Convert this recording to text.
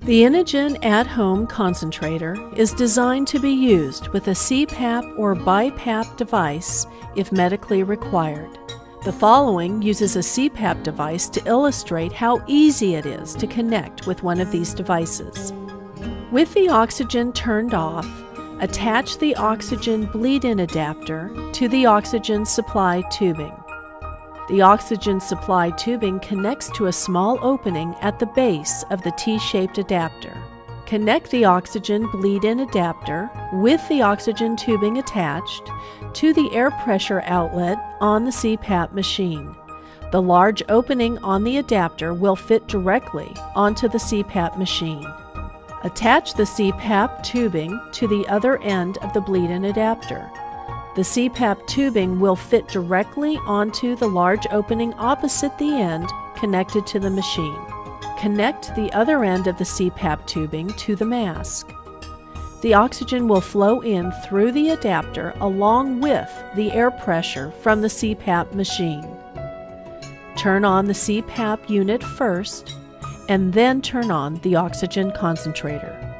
The Inogen At Home concentrator is designed to be used with a CPAP or BiPAP device if medically required. The following uses a CPAP device to illustrate how easy it is to connect with one of these devices. With the oxygen turned off, attach the oxygen bleed-in adapter to the oxygen supply tubing. The oxygen supply tubing connects to a small opening at the base of the T-shaped adapter. Connect the oxygen bleed-in adapter with the oxygen tubing attached to the air pressure outlet on the CPAP machine. The large opening on the adapter will fit directly onto the CPAP machine. Attach the CPAP tubing to the other end of the bleed-in adapter. The CPAP tubing will fit directly onto the large opening opposite the end connected to the machine. Connect the other end of the CPAP tubing to the mask. The oxygen will flow in through the adapter along with the air pressure from the CPAP machine. Turn on the CPAP unit first, and then turn on the oxygen concentrator.